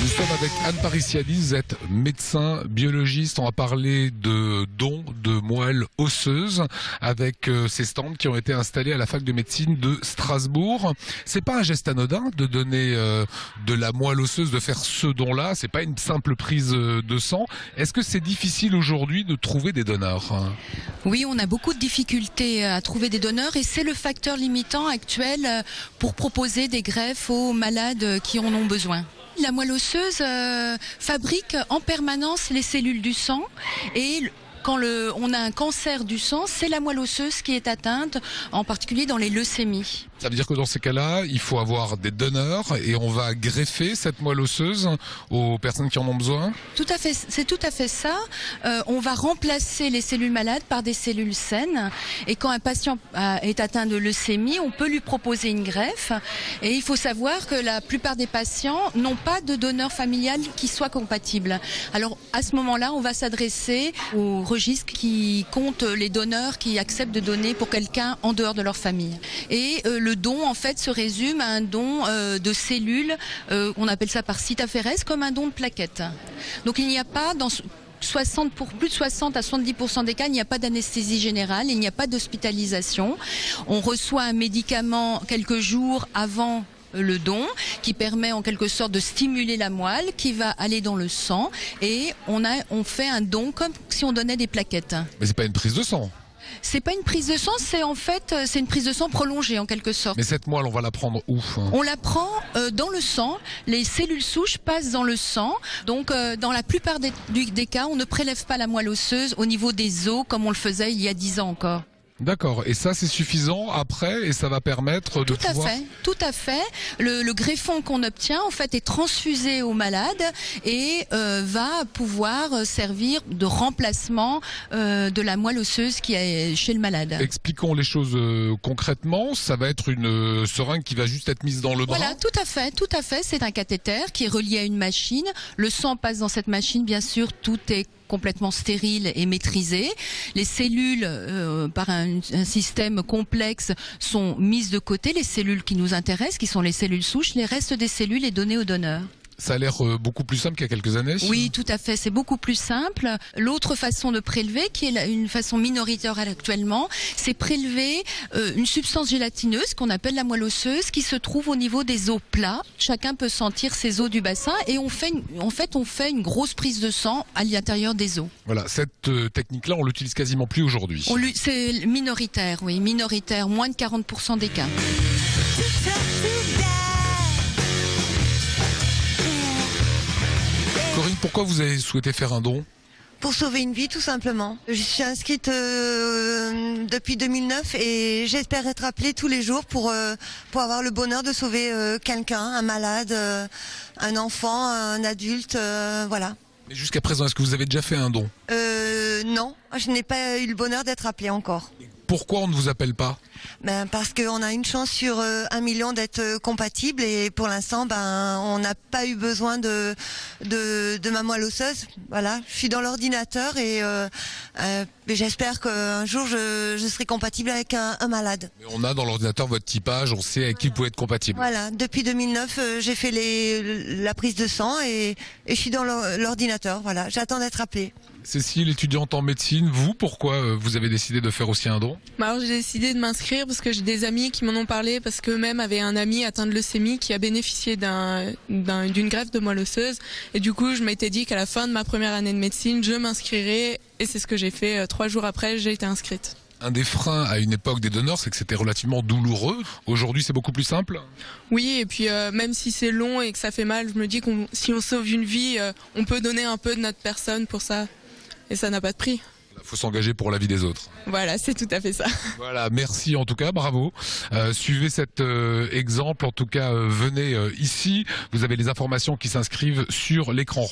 Nous sommes avec Anne Parisiani, vous êtes médecin, biologiste. On va parler de dons de moelle osseuse avec ces stands qui ont été installés à la fac de médecine de Strasbourg. C'est pas un geste anodin de donner de la moelle osseuse, de faire ce don-là. C'est pas une simple prise de sang. Est-ce que c'est difficile aujourd'hui de trouver des donneurs? Oui, on a beaucoup de difficultés à trouver des donneurs et c'est le facteur limitant actuel pour proposer des greffes aux malades qui en ont besoin. La moelle osseuse fabrique en permanence les cellules du sang et quand on a un cancer du sang, c'est la moelle osseuse qui est atteinte, en particulier dans les leucémies. Ça veut dire que dans ces cas-là, il faut avoir des donneurs et on va greffer cette moelle osseuse aux personnes qui en ont besoin? Tout à fait, c'est tout à fait ça. On va remplacer les cellules malades par des cellules saines. Et quand un patient est atteint de leucémie, on peut lui proposer une greffe. Et il faut savoir que la plupart des patients n'ont pas de donneur familial qui soit compatible. Alors à ce moment-là, on va s'adresser au registre qui compte les donneurs qui acceptent de donner pour quelqu'un en dehors de leur famille. Et le don, en fait, se résume à un don de cellules, on appelle ça par site aphérèse, comme un don de plaquettes. Donc il n'y a pas, pour plus de 60 à 70% des cas, il n'y a pas d'anesthésie générale, il n'y a pas d'hospitalisation. On reçoit un médicament quelques jours avant le don, qui permet en quelque sorte de stimuler la moelle, qui va aller dans le sang, et on fait un don comme si on donnait des plaquettes. Mais c'est pas une prise de sang. C'est pas une prise de sang, c'est une prise de sang prolongée en quelque sorte. Mais cette moelle, on va la prendre où? On la prend dans le sang, les cellules souches passent dans le sang, donc dans la plupart des cas, on ne prélève pas la moelle osseuse au niveau des os comme on le faisait il y a 10 ans encore. D'accord, et ça c'est suffisant après et ça va permettre de pouvoir... Tout à fait. Le greffon qu'on obtient en fait est transfusé au malade et va pouvoir servir de remplacement de la moelle osseuse qui est chez le malade. Expliquons les choses concrètement. Ça va être une seringue qui va juste être mise dans le bras. Voilà, tout à fait. C'est un cathéter qui est relié à une machine. Le sang passe dans cette machine, bien sûr, tout est complètement stérile et maîtrisé. Les cellules, par un système complexe, sont mises de côté. Les cellules qui nous intéressent, qui sont les cellules souches, les restes des cellules est donné au donneur. Ça a l'air beaucoup plus simple qu'il y a quelques années. Oui, tout à fait. C'est beaucoup plus simple. L'autre façon de prélever, qui est une façon minoritaire actuellement, c'est prélever une substance gélatineuse qu'on appelle la moelle osseuse, qui se trouve au niveau des os plats. Chacun peut sentir ses os du bassin et on fait une grosse prise de sang à l'intérieur des os. Voilà, cette technique-là, on l'utilise quasiment plus aujourd'hui. C'est minoritaire, oui, minoritaire, moins de 40% des cas. Corinne, pourquoi vous avez souhaité faire un don? Pour sauver une vie, tout simplement. Je suis inscrite depuis 2009 et j'espère être appelée tous les jours pour avoir le bonheur de sauver quelqu'un, un malade, un enfant, un adulte, voilà. Mais jusqu'à présent, est-ce que vous avez déjà fait un don? Non, je n'ai pas eu le bonheur d'être appelée encore. Pourquoi on ne vous appelle pas? Parce qu'on a une chance sur 1 million d'être compatible et pour l'instant, on n'a pas eu besoin de ma moelle osseuse. Voilà, je suis dans l'ordinateur et j'espère qu'un jour je serai compatible avec un malade. Mais on a dans l'ordinateur votre typage, on sait avec qui vous pouvez être compatible. Voilà, depuis 2009, j'ai fait la prise de sang et je suis dans l'ordinateur. Voilà, j'attends d'être appelée. Cécile, étudiante en médecine, vous, pourquoi vous avez décidé de faire aussi un don? Alors j'ai décidé de m'inscrire parce que j'ai des amis qui m'en ont parlé, parce qu'eux-mêmes avaient un ami atteint de leucémie qui a bénéficié d'une greffe de moelle osseuse. Et du coup, je m'étais dit qu'à la fin de ma première année de médecine, je m'inscrirais. Et c'est ce que j'ai fait. 3 jours après, j'ai été inscrite. Un des freins à une époque des donneurs, c'est que c'était relativement douloureux. Aujourd'hui, c'est beaucoup plus simple. Oui, et puis même si c'est long et que ça fait mal, je me dis que si on sauve une vie, on peut donner un peu de notre personne pour ça. Et ça n'a pas de prix. Il faut s'engager pour la vie des autres. Voilà, c'est tout à fait ça. Voilà, merci en tout cas, bravo. Suivez cet exemple, en tout cas, venez ici. Vous avez les informations qui s'inscrivent sur l'écran.